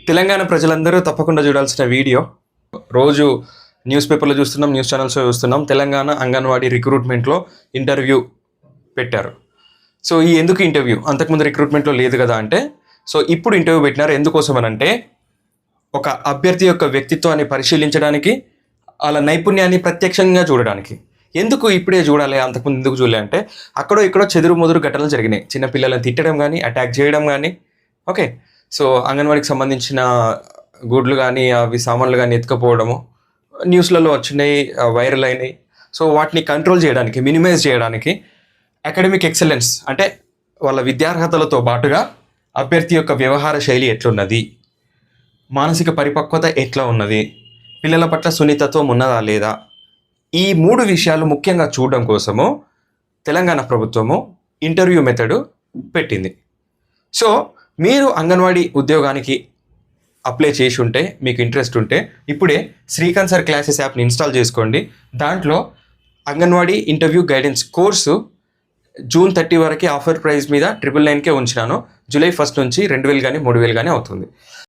తెలంగాణ ప్రజలందరూ తప్పకుండా చూడాల్సిన వీడియో. రోజు న్యూస్ పేపర్లో చూస్తున్నాం, న్యూస్ ఛానల్స్లో చూస్తున్నాం. తెలంగాణ అంగన్వాడీ రిక్రూట్మెంట్లో ఇంటర్వ్యూ పెట్టారు. సో ఈ ఎందుకు ఇంటర్వ్యూ? అంతకుముందు రిక్రూట్మెంట్లో లేదు కదా అంటే, సో ఇప్పుడు ఇంటర్వ్యూ పెట్టినారు. ఎందుకోసమనంటే ఒక అభ్యర్థి యొక్క వ్యక్తిత్వాన్ని పరిశీలించడానికి, వాళ్ళ నైపుణ్యాన్ని ప్రత్యక్షంగా చూడడానికి. ఎందుకు ఇప్పుడే చూడాలి, అంతకుముందు ఎందుకు చూడలే అంటే, అక్కడో ఇక్కడో చెదురు మొదురు ఘటనలు జరిగినాయి. చిన్నపిల్లలను తిట్టడం కానీ, అటాక్ చేయడం కానీ. ఓకే, సో అంగన్వాడికి సంబంధించిన గుడ్లు కానీ అవి సామాన్లు కానీ ఎత్తుకపోవడము న్యూస్లలో వచ్చినాయి, వైరల్ అయినాయి. సో వాటిని కంట్రోల్ చేయడానికి, మినిమైజ్ చేయడానికి అకాడమిక్ ఎక్సలెన్స్ అంటే వాళ్ళ విద్యార్హతలతో పాటుగా అభ్యర్థి యొక్క వ్యవహార శైలి ఎట్లున్నది, మానసిక పరిపక్వత ఎట్లా ఉన్నది, పిల్లల పట్ల సున్నితత్వం ఉన్నదా లేదా, ఈ 3 విషయాలు ముఖ్యంగా చూడడం కోసము తెలంగాణ ప్రభుత్వము ఇంటర్వ్యూ మెథడ్ పెట్టింది. సో మీరు అంగన్వాడీ ఉద్యోగానికి అప్లై చేసి ఉంటే, మీకు ఇంట్రెస్ట్ ఉంటే, ఇప్పుడే శ్రీకాంత్ సార్ క్లాసెస్ యాప్ని ఇన్స్టాల్ చేసుకోండి. దాంట్లో anganwadi interview guidance course June 30 వరకు ఆఫర్ ప్రైస్ మీద 999కే ఉంచినాను. జూలై 1 నుంచి 2000 కానీ 3000 కానీ అవుతుంది.